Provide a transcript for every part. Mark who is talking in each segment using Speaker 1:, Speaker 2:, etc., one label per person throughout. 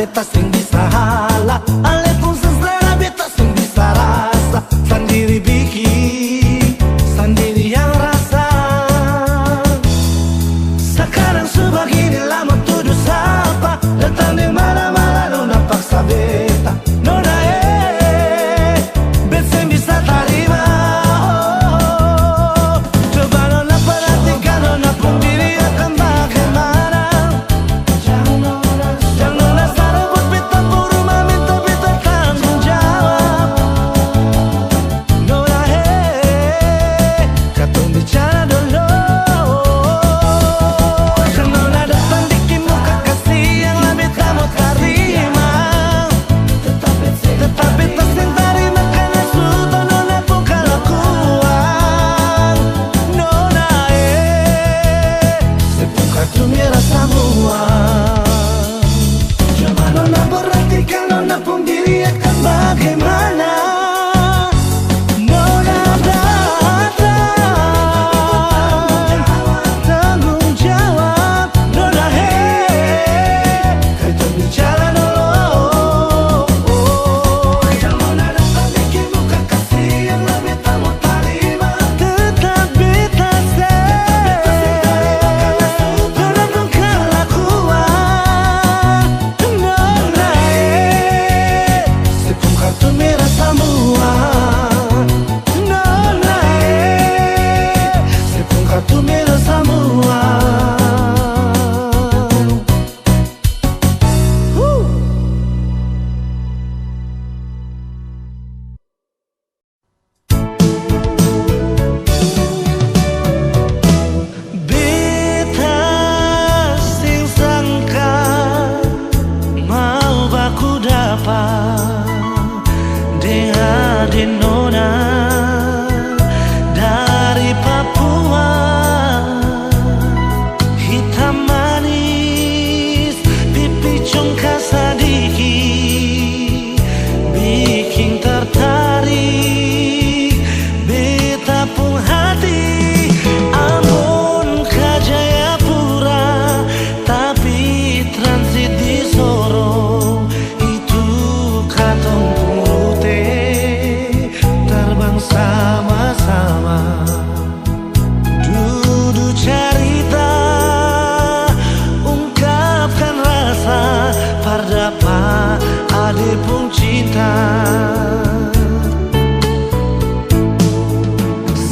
Speaker 1: beta sing bisa hala, ale pun selera beta sing bisa rasa. Sendiri bikin, sendiri yang rasa. Sekarang sebegini lama tuduh sapa, datang di mana-mana nona paksa beta. Nona beta sing bisa terima. Coba nona perhatikan, nona pun diri akan bagaimana. Jangan nona sarabut beta puru meminta beta tanggung jawab. Nona katong bicara dulu. Jangan nona datang bikin muka kasih yang lebih tak mau terima. Tetap beta sing terima karena sudah nona pun kelakuan. Nona sepuka tu mira semua. Coba nona perhatikan, nona pun diri akan bagaimana. Nona datang tanggung jawab. Nona kita bicara dulu. Jangan nona datang bikin muka kasih yang lebih tak mau terima. Tetap beta nona pun kelakuan. Nona sepung kartu merah semua. Nona sepung kartu merah semua. Beta sing sangka mau baku dapat dengan nona dari Papua. Hitam manis, pipi congkak sadiki, bikin tertarik beta pun hati. Amun ke Jayapura, tapi transit di Sorong. Itu katong pun rute, terbang sama-sama. Duduk cerita, ungkapkan rasa, pardapa ade pun cinta.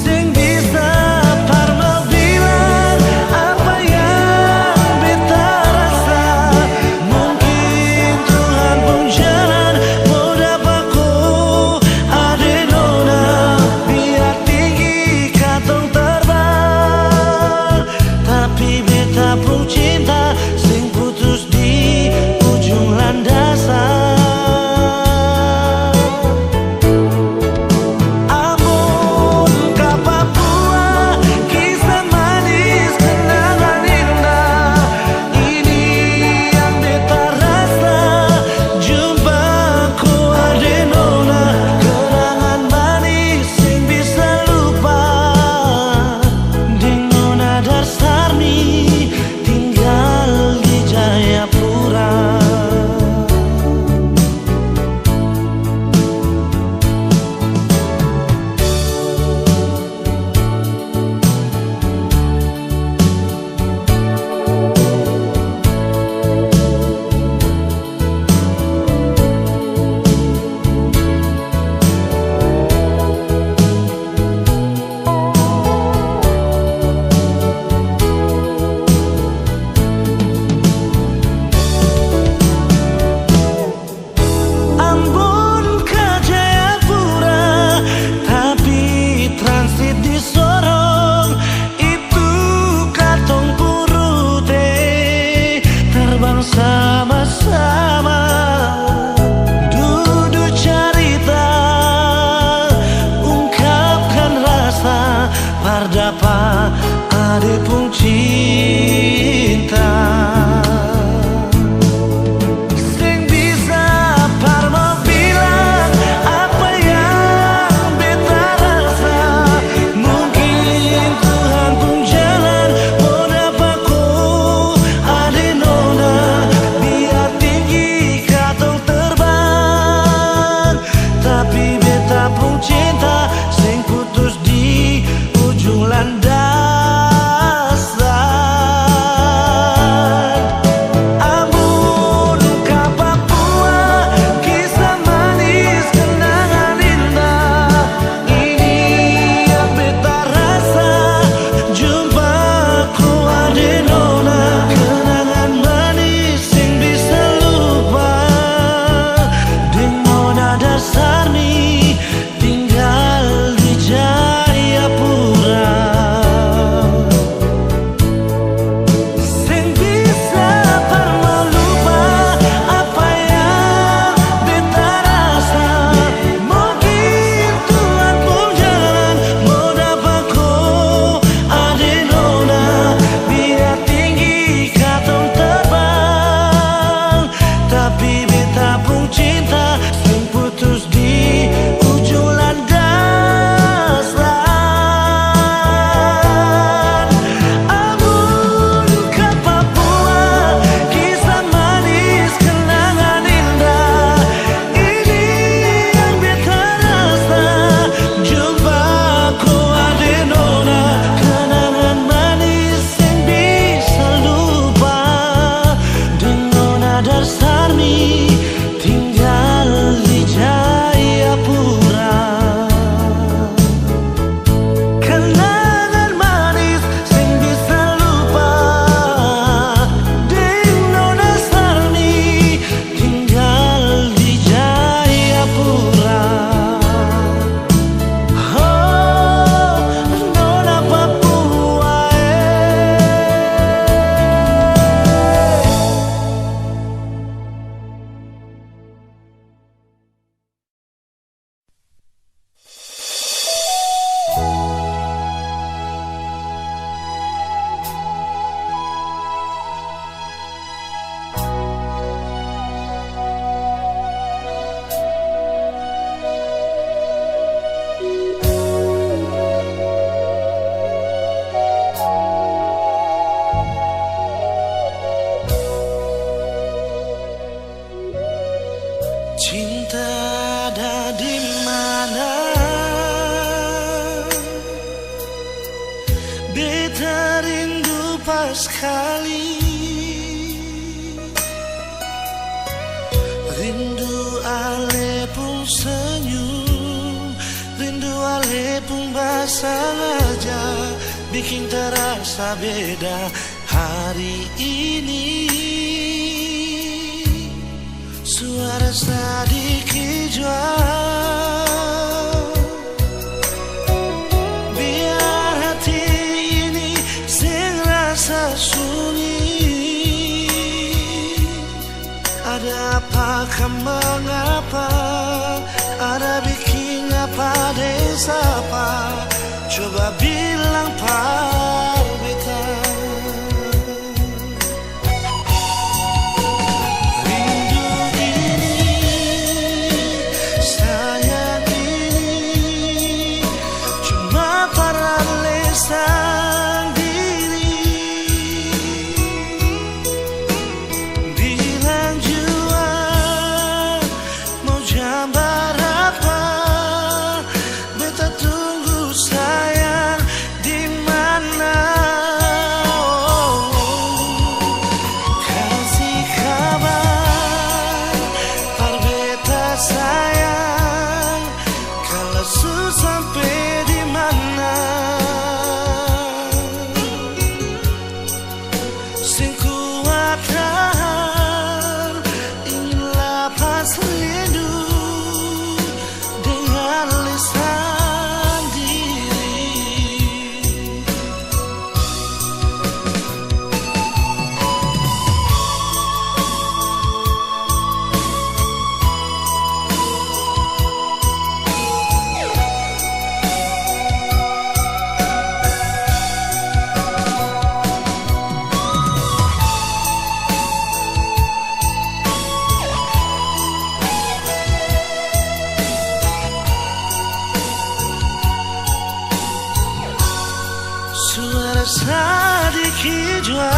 Speaker 1: Sing bisa parma bilang apa yang beta rasa. Mungkin Tuhan pun jalan mau dapaku ade nona. Biar tinggi katong terbang, tapi beta pun cinta sing putus di ujung landasan. Amun ke Papua, kisah manis kenangan indah. Ini yang beta rasa, jumpaku ade nona. Kenangan manis sing bisa lupa. Ding nona Darsarni tinggal di Jayapura. Ambon ke Jayapura, tapi transit di Sorong. Itu katong pun rute, terbang sama-sama. Duduk cerita, ungkapkan rasa, pardapa ade pun cinta. Sing bisa parma bilang apa yang beta rasa. Mungkin Tuhan pun jalan mau dapaku ade nona. Biar tinggi sekali. Rindu ale pun senyum, rindu ale pun basah aja, bikin terasa beda hari ini. Suara sedikit jual, biar hati ini sing rasa sunyi. Ada apa, mengapa, ada bikin apa desa apa, coba bilang par beta. Rindu ini, sayang ini, cuma para lesan diri. Bilang jua mau jambar apa, beta tunggu sayang di mana. Kasih kabar par beta sayang, kalau su sampai di mana. Sing kuat tahan, ingin lepas rindu dengan lisan diri. Suara sedikit jual,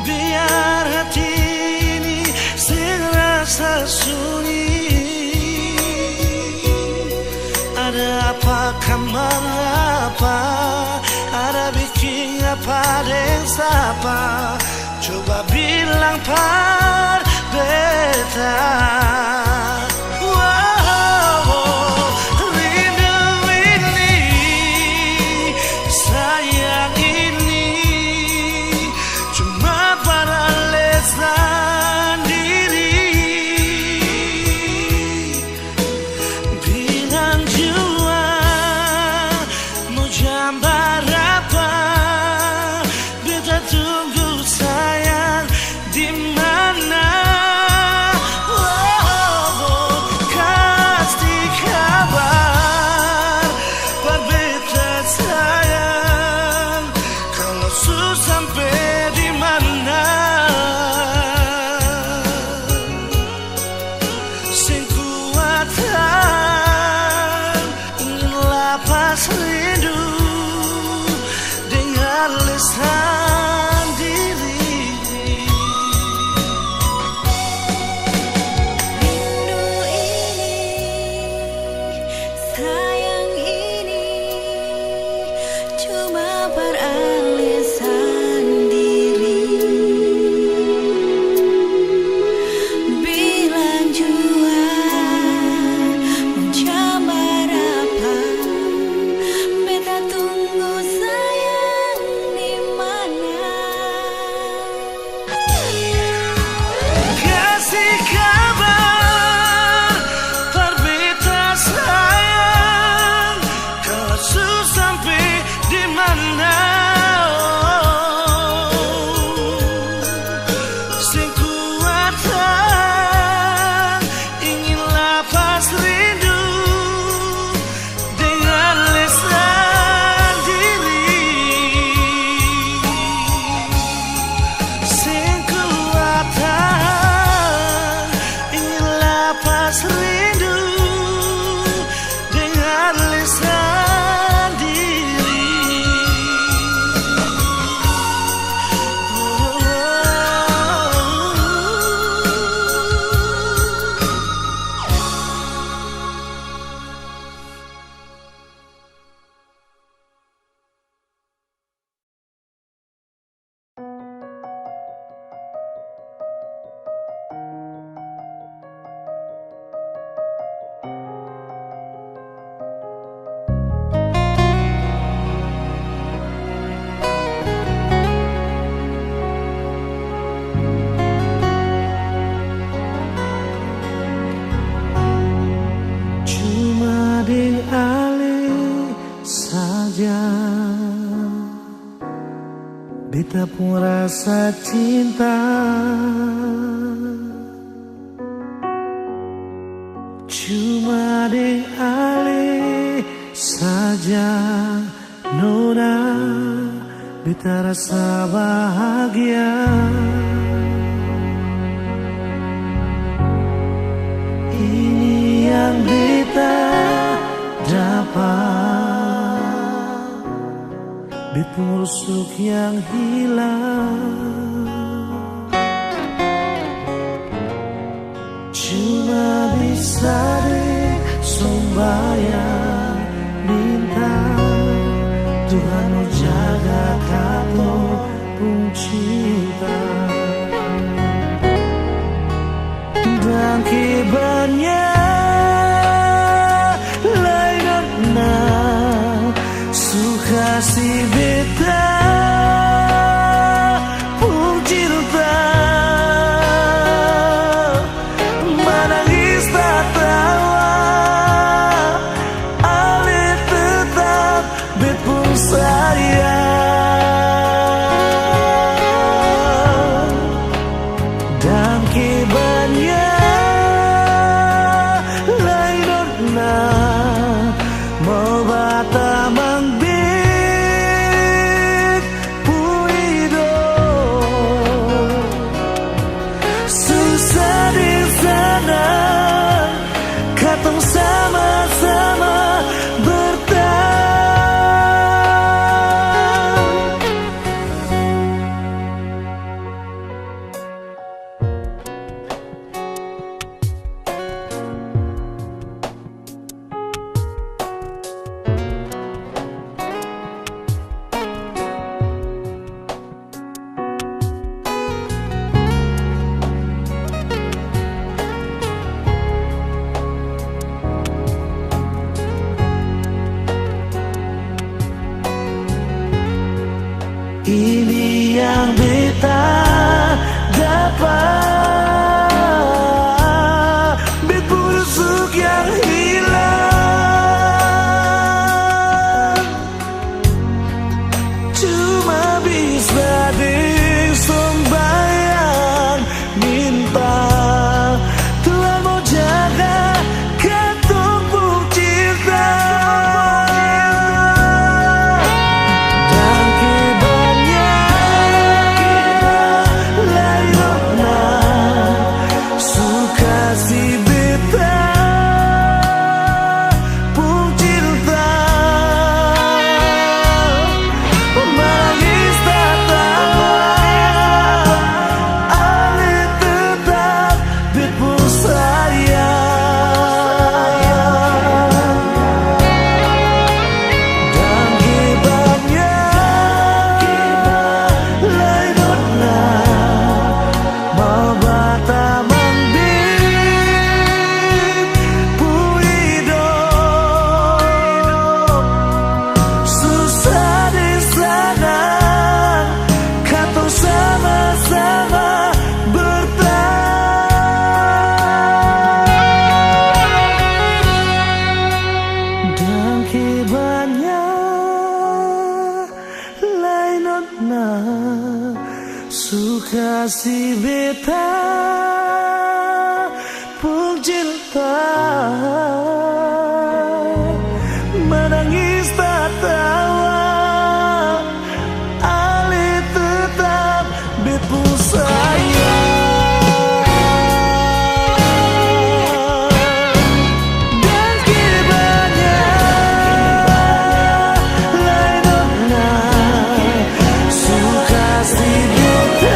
Speaker 1: biar hati ini sing rasa sunyi. Ada apa, mengapa, ada bikin apa desa apa, coba bilang par beta. Gambar apa, beta tunggu sayang di mana. Kasih kabar par beta sayang, kalau su sampai di mana. Sing kuatan ingin lepas rindu dengan lisan diri.
Speaker 2: Rindu ini, sayang ini, cuma peralisan diri. Bilang jua mau jambar apa, beta tunggu sayang di mana.
Speaker 1: Kasih kabar par beta sayang, kalau su sampai di mana. Sing kuatan ingin lepas rindu dengan lisan diri. Sing kuatan ingin lepas rindu dengan lisan diri. beta pun rasa cinta. Cuma deng ale saja nona, beta rasa bahagia. Ini yang beta dapat, beta rusuk yang hilang. Cuma bisa deh sembahyang minta Tuhan jaga kato pun cinta. Dan kibannya lain na suka si beta pun cinta. Menangis tak tawa, ale tetap bet pun sayang. Dan kibannya mau bata mangbik puido, susah di sana katong sama-sama bertahan. Ini yang beta dapat, bet busuk yang hilang. Cuma bisa deng sembahyang minta Tuhan mau jaga katong pun cinta. Suka si beta pun cinta. Menangis tak tawa, ale tetap bet pun sayang. Dan kibannya lain na suka si beta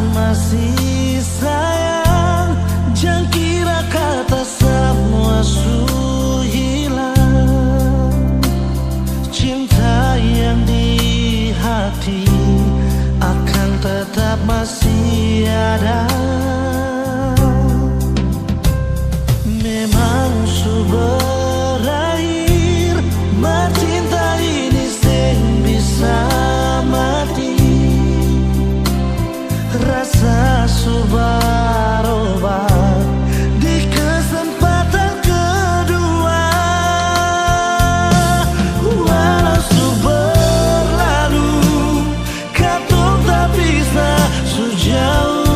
Speaker 1: masih sayang, jangan kira kata semua su hilang. Cinta yang di hati akan tetap masih ada. Memang su berakhir, cinta ini sing bisa mati. Rasa su berubah di kesempatan kedua. Walau su berlalu, katong tak bisa su jauh.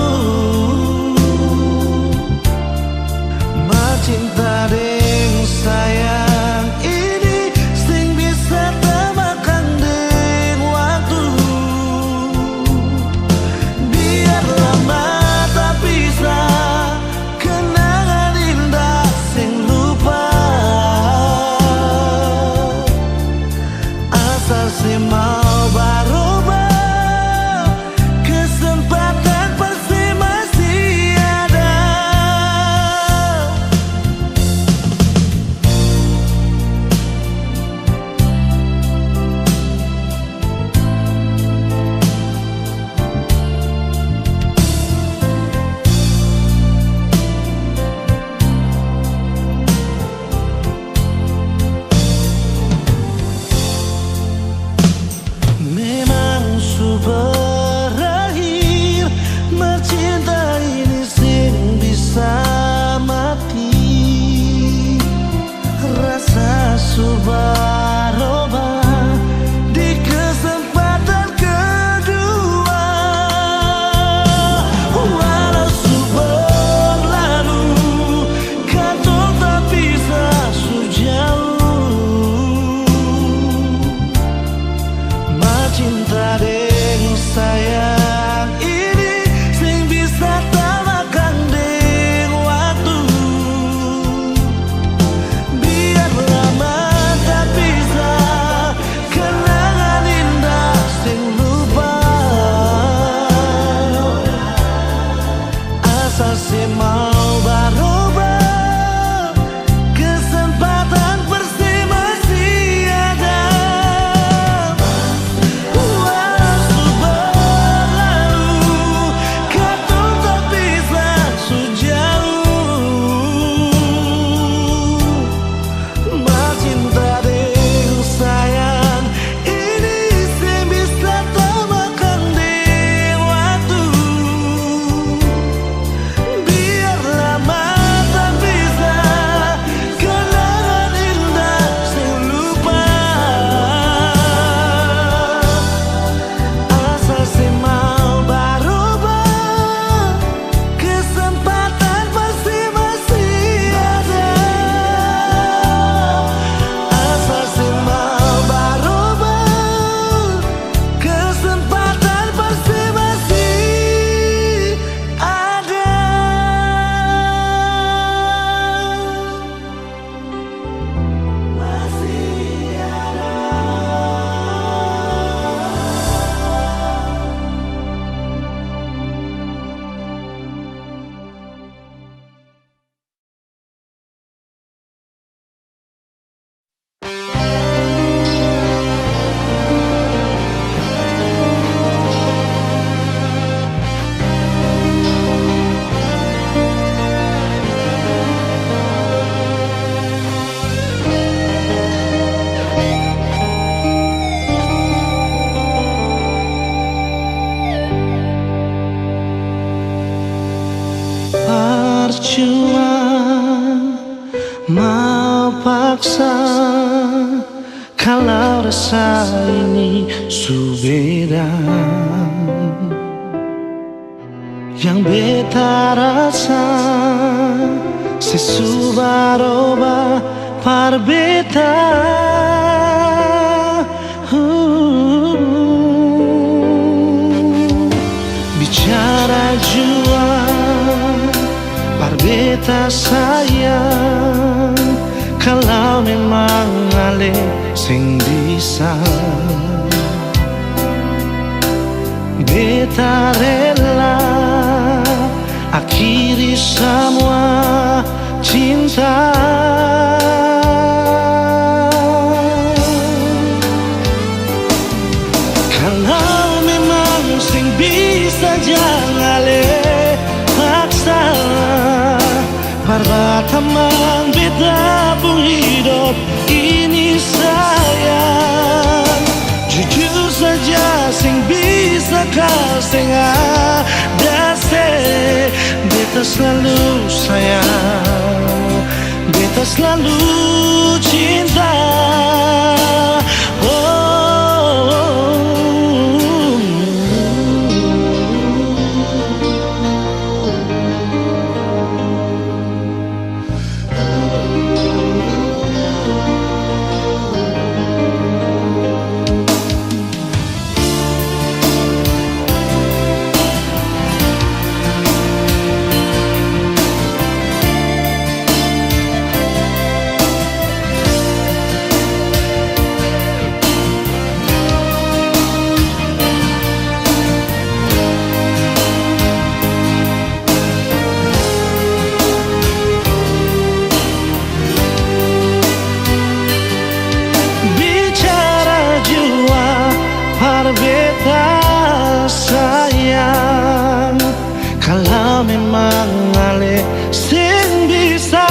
Speaker 1: Cinta deng sayang ini sing bisa temakan deng waktu. Biar lama tak bisa kenangan indah sing lupa. Asal si mau berubah, kesempatan pasti masih ada. Memang su berakhir, cinta ini sing bisa mati. Rasa su berubah di kesempatan kedua. Walau su berlalu, katong tak bisa su jauh. Cinta deng sayang ini sing bisa temakan deng waktu. Biar lama tak bisa kenangan indah sing lupa. Asal si mau berubah, kesempatan pasti masih ada. Percuma mau paksa kalau rasa ini su beda. Yang beta rasa sesu berubah par beta. Bicara jua par beta sayang, kalau memang ale sing bisa Beta rela akhiri semua cinta. Kalau memang sing bisa jangan le paksa, perbatamang beta pun hidup ini sayang. Jujur saja sing bisa kau sing ada se, beta selalu sayang, beta selalu cinta. Beta sayang, kalau memang ale sing bisa,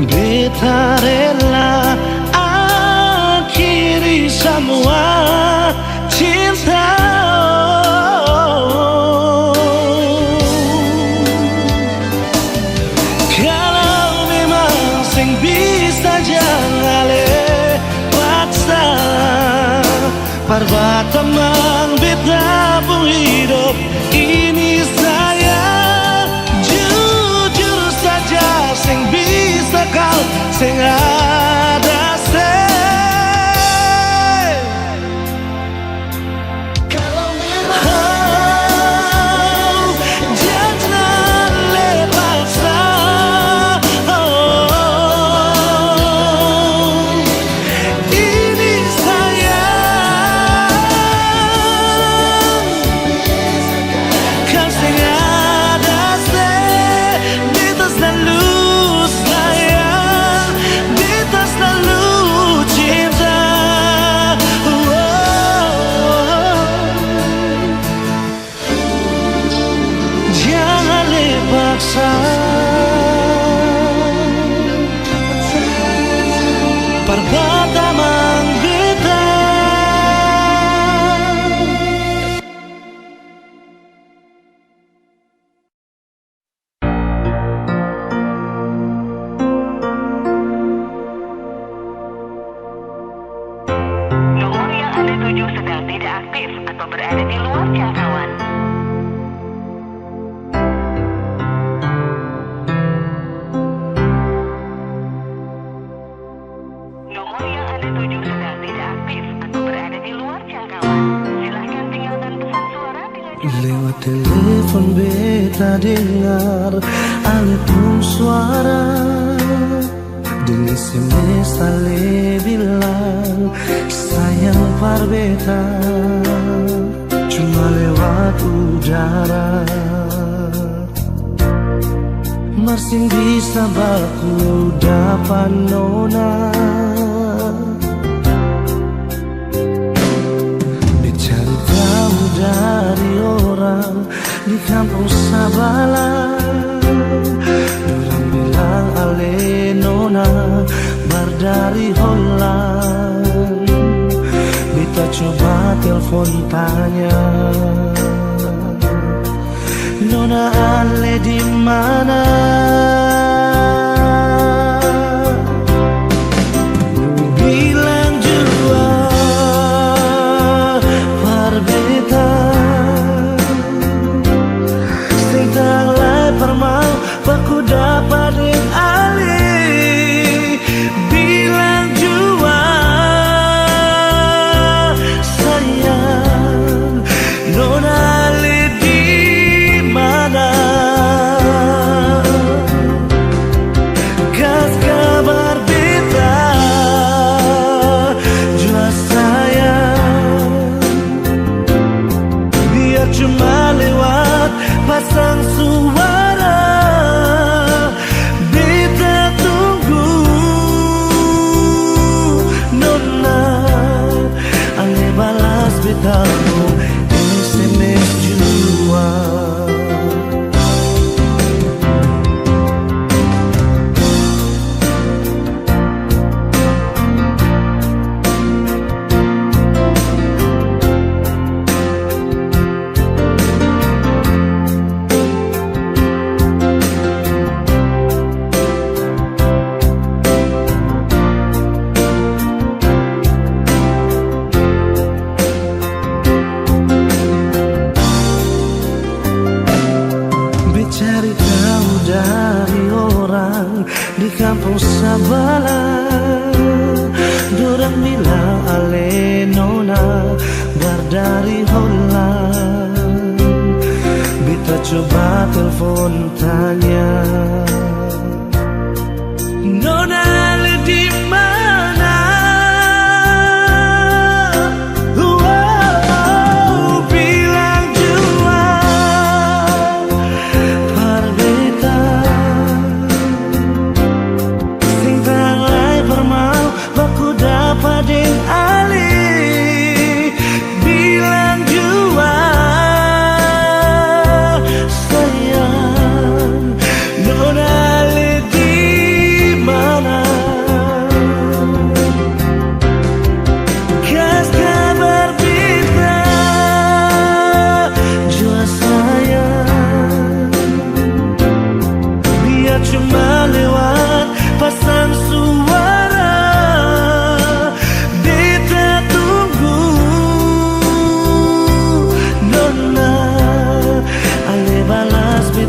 Speaker 1: beta rela akhiri semua cinta. Kalau memang sing bisa jangan ale perbatamang beta pun hidup ini sayang. Jujur saja sing bisa kau sing ada se. Kalau memang jangan lepaskan, perbatamang beta.
Speaker 3: Nomor yang Anda tuju sedang tidak aktif atau berada di luar jangkauan.
Speaker 1: Lewat telepon beta dengar alipun suara, dan SMS ale bilang sayang par beta, cuma lewat udara. Masih bisa baku dapat nona, dari orang di kampung Sabala. Orang bilang ale nona bar dari Holland. Beta coba telepon tanya, nona ale di mana? Bilang jua par beta sing tanglai permau baku dapat ding ali. Bilang jua sayang, nona ali di mana? cuma lewat pasang suara. Beta tunggu nona, ale balas betamu SMS jua. Cari tahu dari orang di kampung sebelah, dorang bilang ale nona berdari Holland. Beta coba telepon tanya, nona ale di mana? Bilang jua baku dapat deng ali. Bilang jua sayang, nona ale di mana? Kas kabar beta jua sayang, biar cuma lewat pasang suara.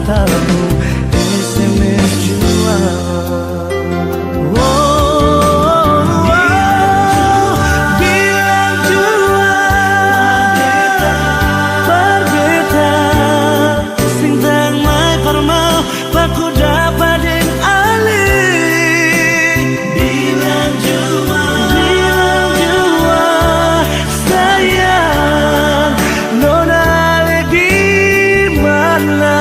Speaker 1: Tahu SMS jua. Bilang jua berbeda, sing tang mai permau baku dapat deng ali. Bilang jua sayang, nona ale di mana?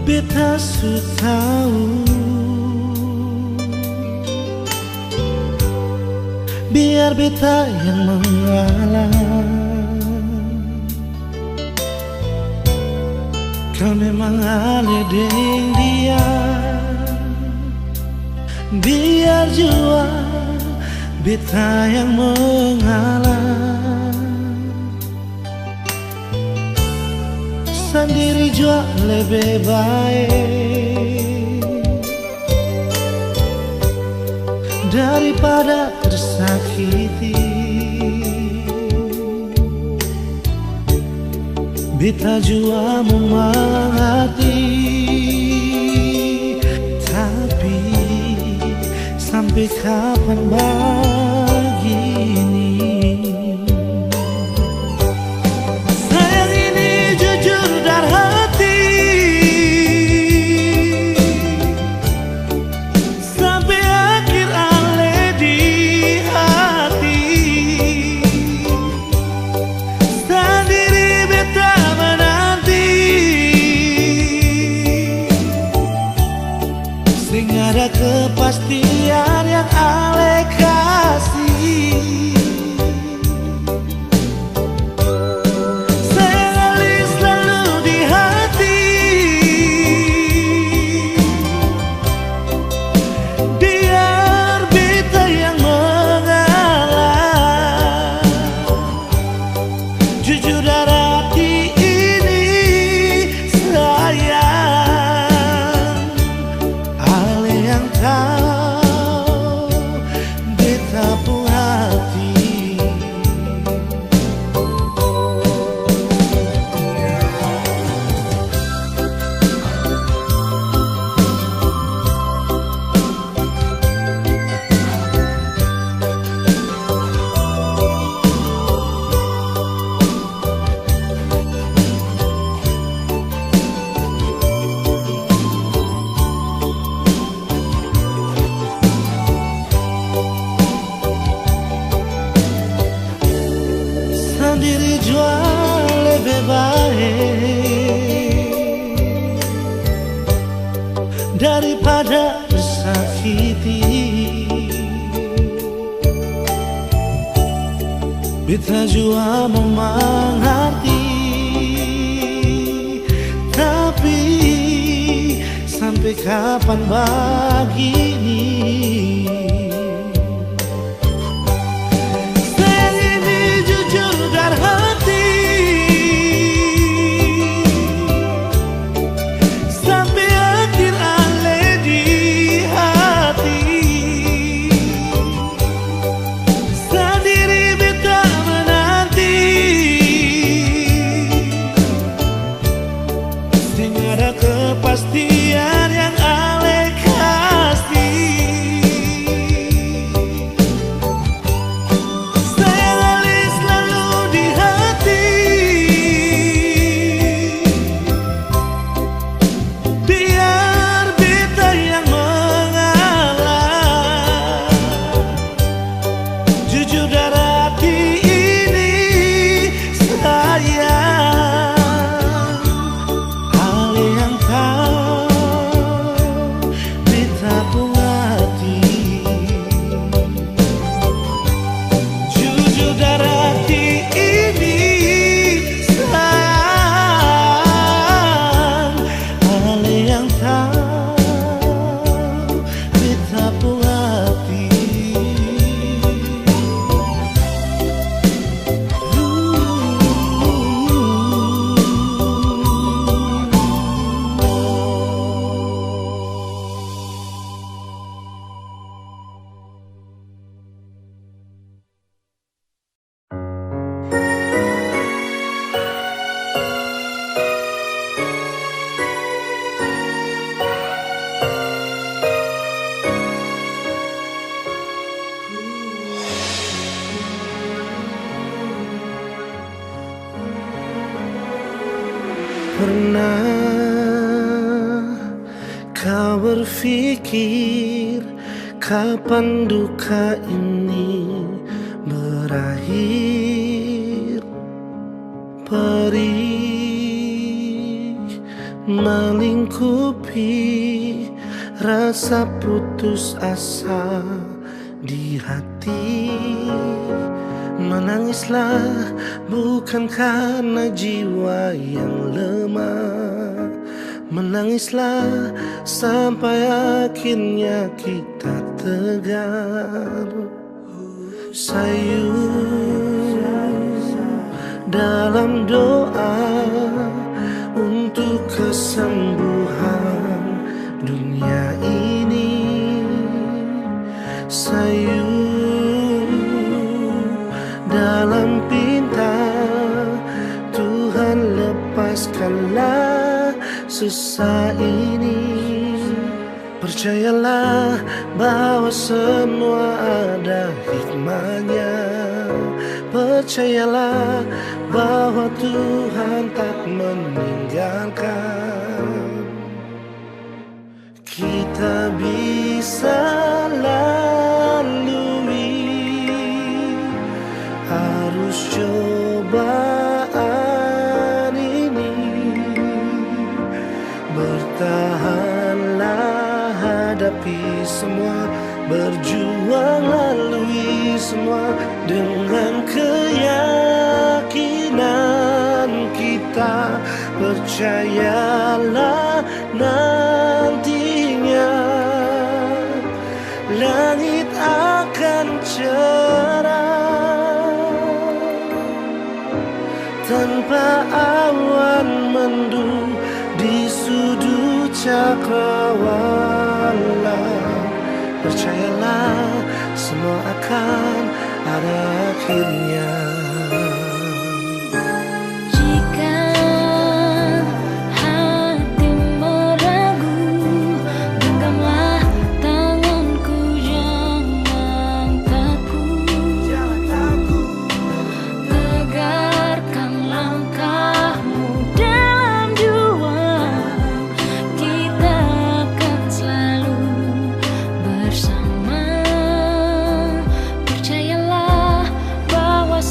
Speaker 1: Beta su tahu, biar beta yang mengalah. Kau memang ale deng dia, biar jua beta yang mengalah. Sendiri jua lebih baik daripada tersakiti. Beta jua memahati, tapi sampai kapan begini? Sayang ini jujur dari hati, daripada tersakiti. Beta jua memang hati, tapi sampai kapan begini? Sayang ini jujur dari hati, sampai akhir ale di hati. Sendiri beta menanti, sehingga ada kepastian yang ale kasih. Sayang ale selalu di hati, biar beta yang mengalah. Jujur dari hati ini sayang, ale yang tahu beta pun hati. Jujur dari hati ini sayang, ale yang tahu beta pun hati. Pernah kau berpikir kapan duka ini berakhir? Perih melingkupi rasa putus asa di hati. Menangislah bukan karena jiwa yang lemah, menangislah sampai akhirnya kita tegar. Sayu dalam doa untuk kesembuhan dunia ini. Sayu dalam pinta, Tuhan lepaskanlah susah ini. Percayalah bahwa semua ada hikmahnya. Percayalah bahwa Tuhan tak meninggalkan. Kita bisa harus cobaan ini. Bertahanlah, hadapi semua, berjuang lalui semua dengan keyakinan kita. Percayalah nantinya langit akan cerah tanpa awan mendung di sudut cakrawala. Percayalah semua akan ada akhirnya.
Speaker 2: Percayalah bahwa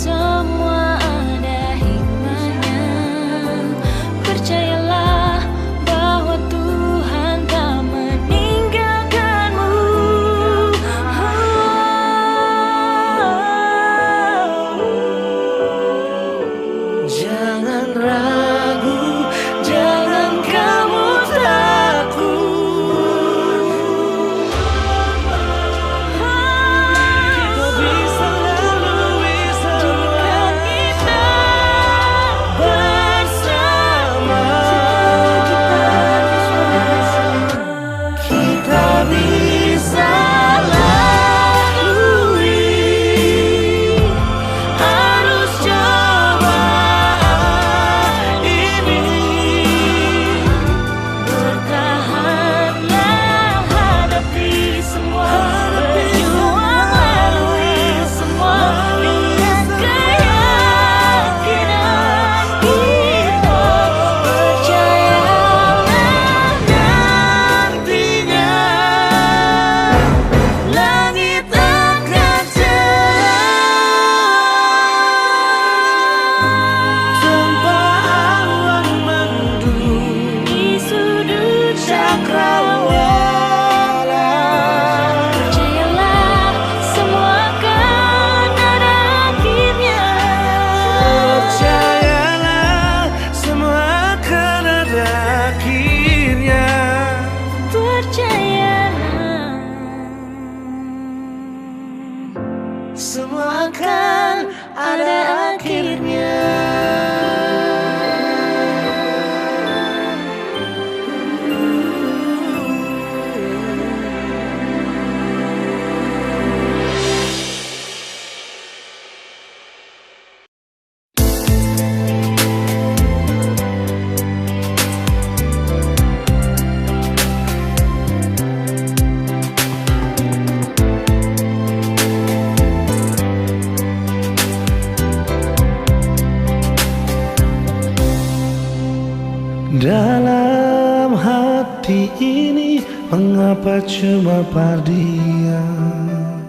Speaker 1: hati ini mengapa cuma berdiam?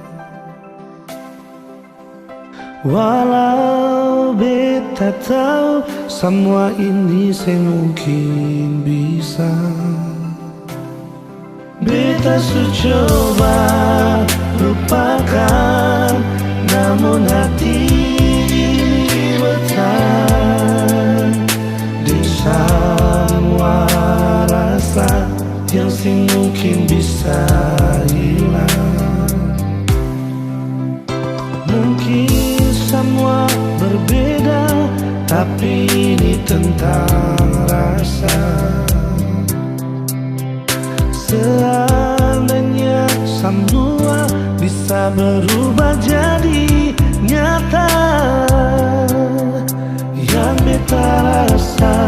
Speaker 1: Walau beta tahu semua ini semungkin bisa, beta coba lupakan, namun hati ini bertahan di semua rasa yang mungkin bisa hilang. Mungkin semua berbeda, tapi ini tentang rasa. Seandainya semua bisa berubah jadi nyata, yang beta rasa,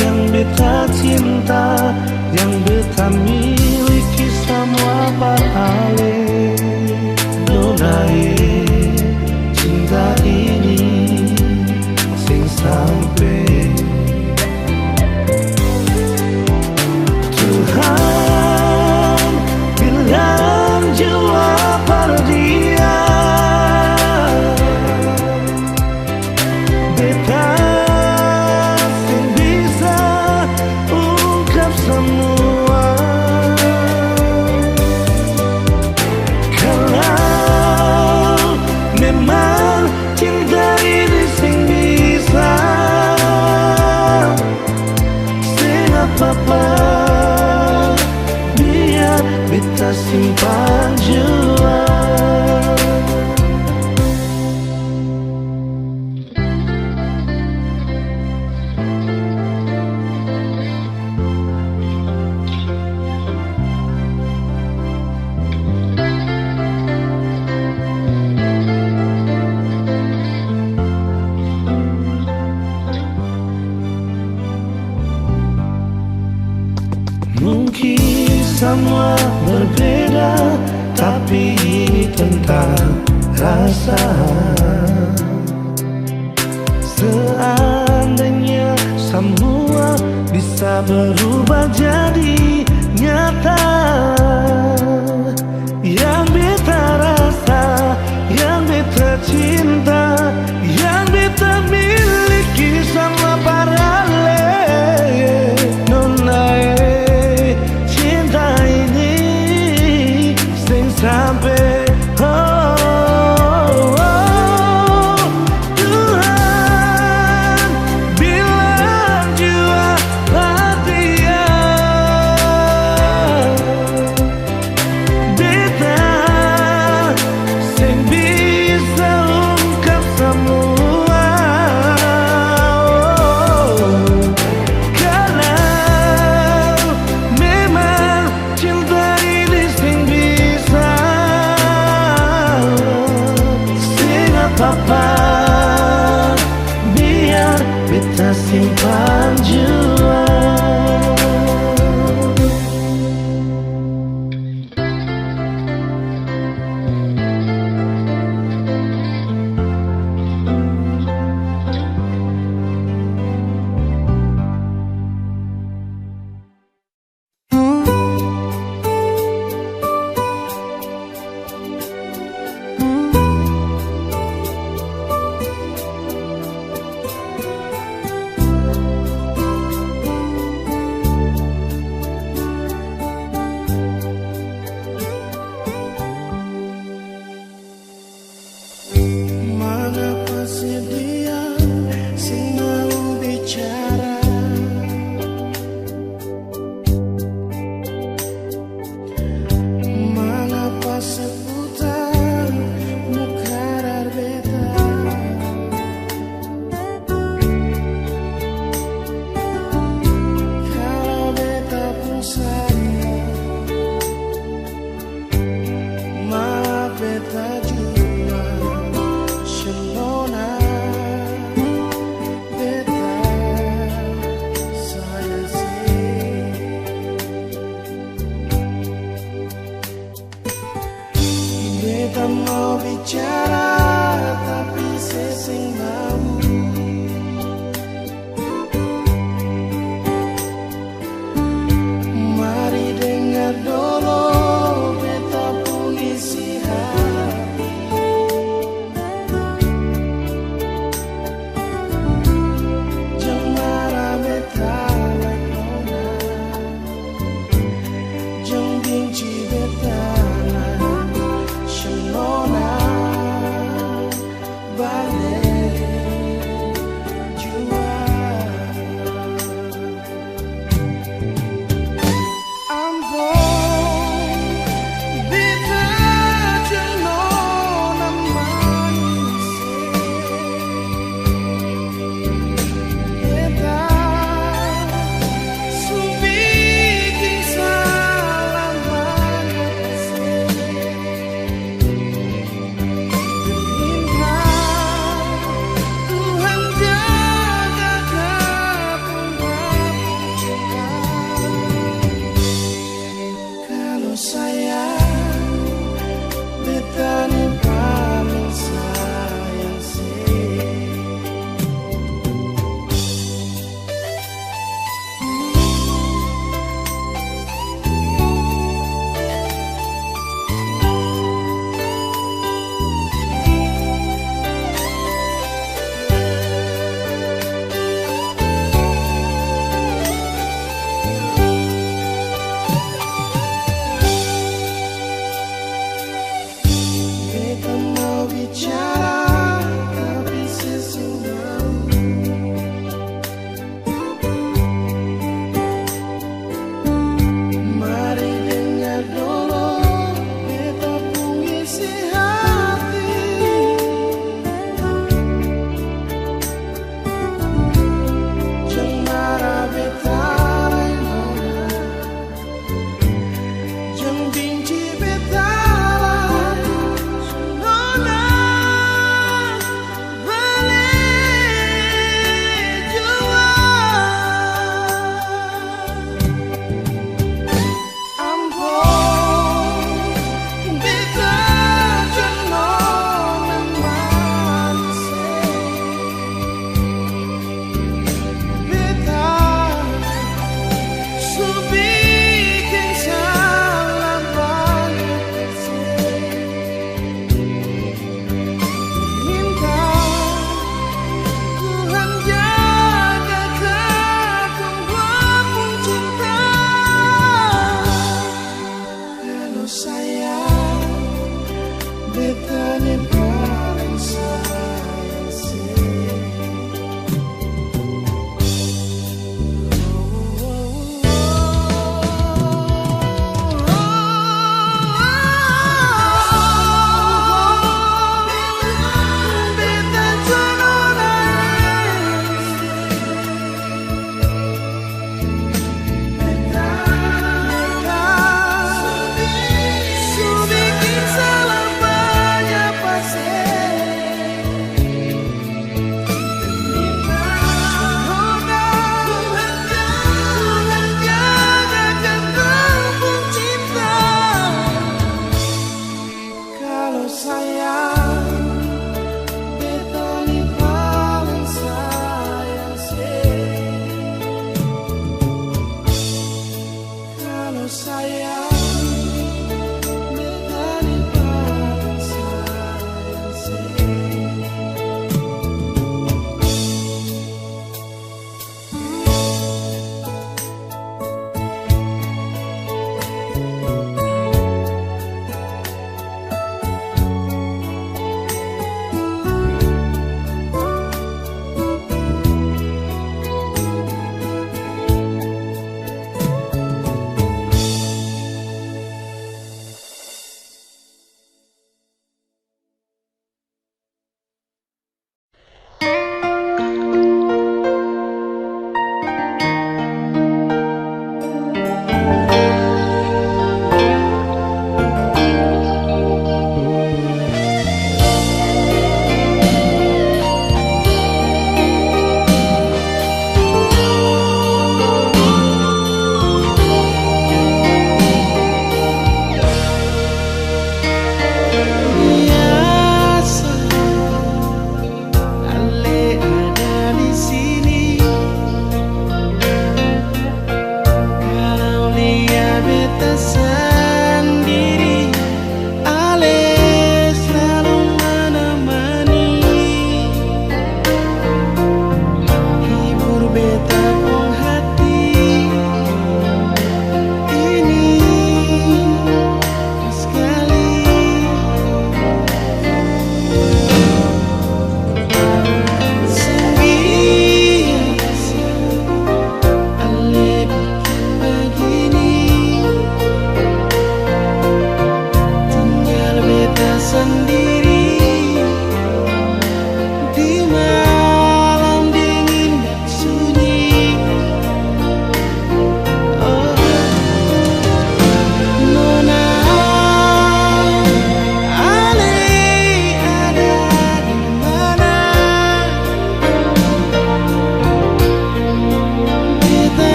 Speaker 1: yang beta cinta, yang beta miliki semua beralih. Donai cinta ini sing sampai Tuhan bilang jiwa dia, beta sing bisa ungkap semua. Kalau memang cinta ini sing bisa, sing apa-apa biar beta simpan jua. Mungkin semua berbeda, tapi ini tentang rasa. Seandainya semua bisa berubah jadi nyata, yang beta rasa, yang beta cinta, yang beta miliki sama paralel. Nonai cinta ini sing sampai Tuhan bilang jiwa dia, beta sing bisa ungkap semua. Kalau memang cinta ini sing bisa, sing apa-apa biar beta simpan jua. Mengapa sih dia sing mau bicara? Mengapa seputar muka beta? Kalau beta pun sayang, maaf beta juga Shenona, beta saya sih, beta mau bicara tapi sesing mau.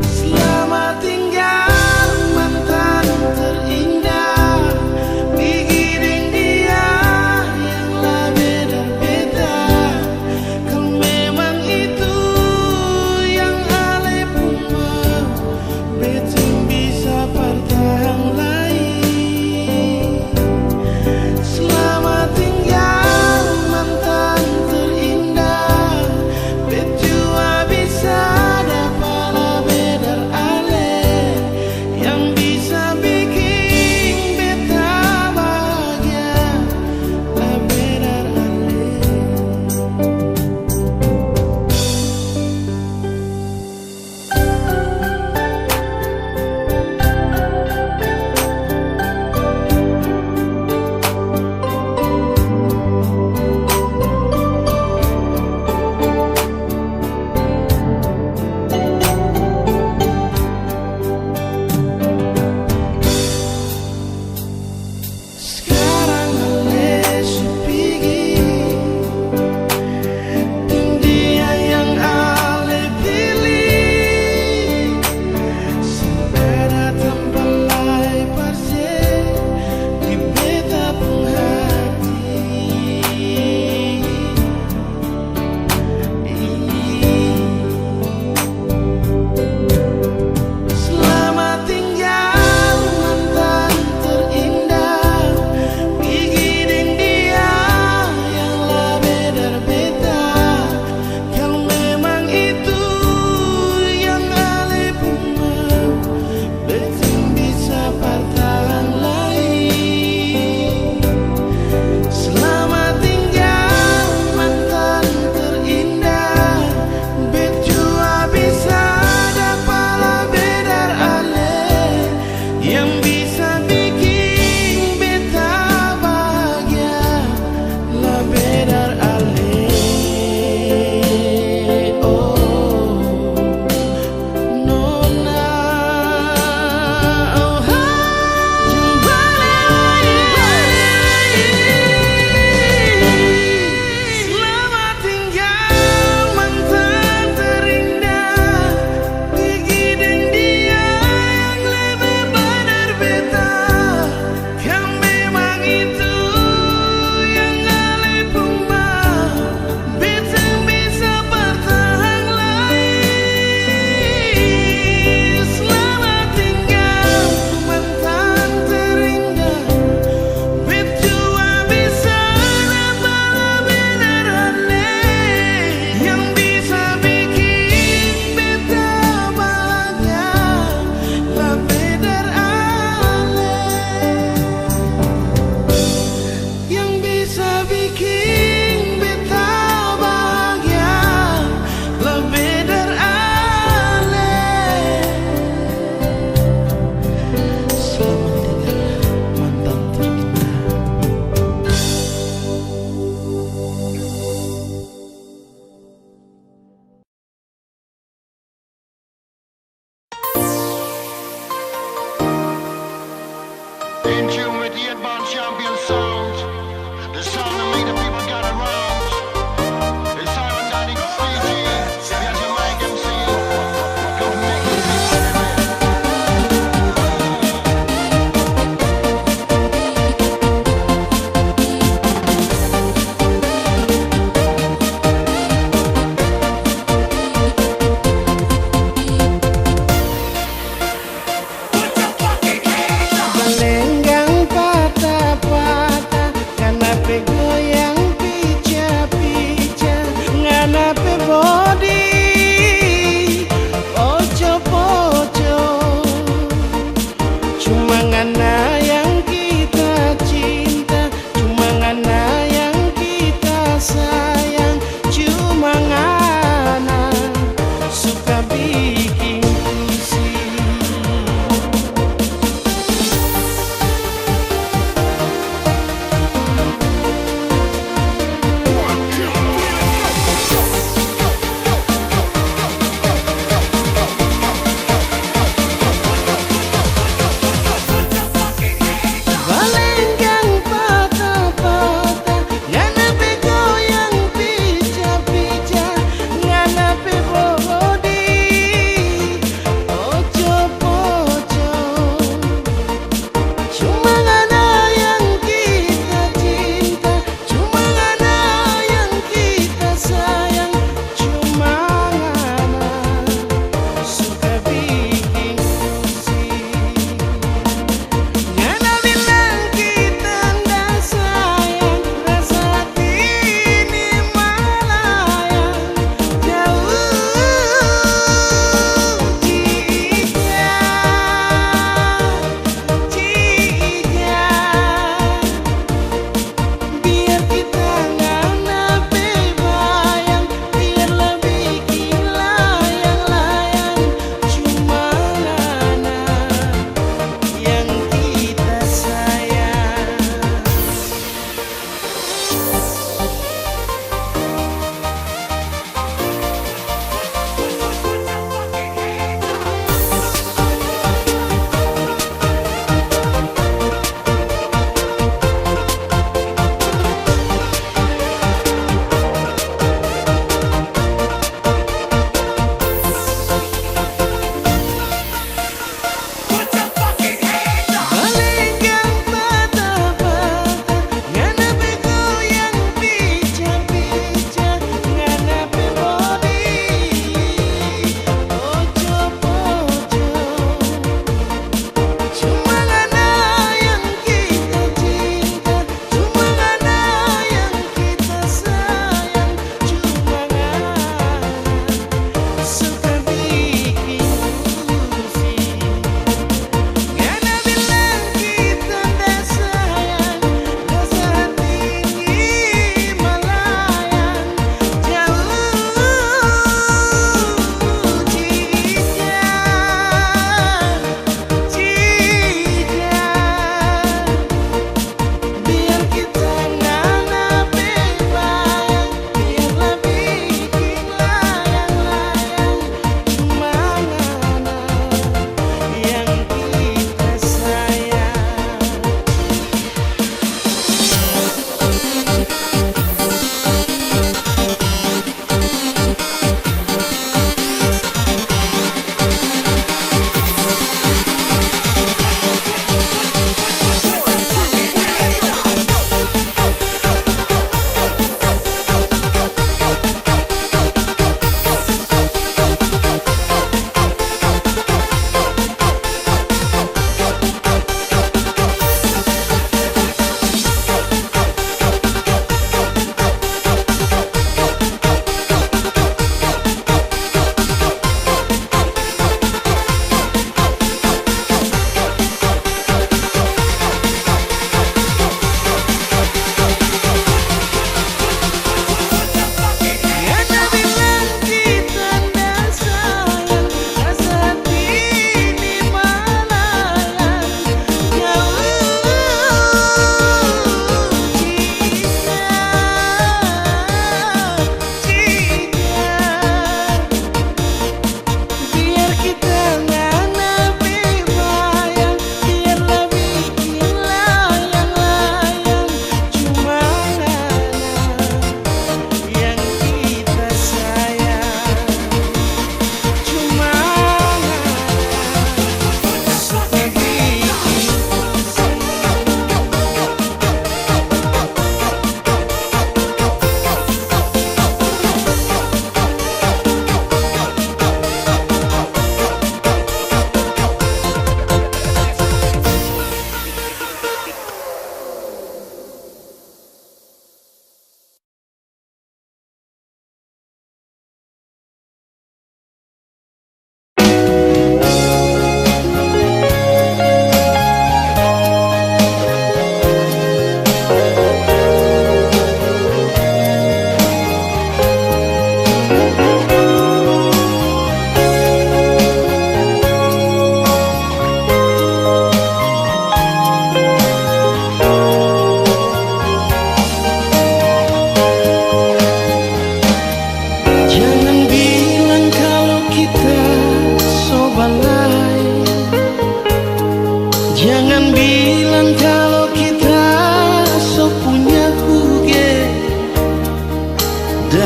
Speaker 1: Selamat tinggal mantan terindah, Bigi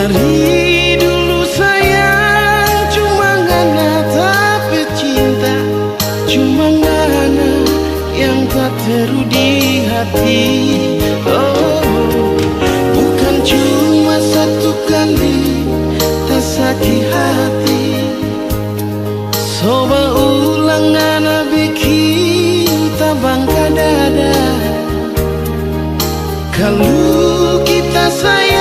Speaker 1: Dari dulu sayang cuma ngana tapi cinta, cuma ngana yang tak teru di hati. Oh, bukan cuma satu kali tak sakit hati. Coba ulang ngana bikin tabang dada. Kalau kita sayang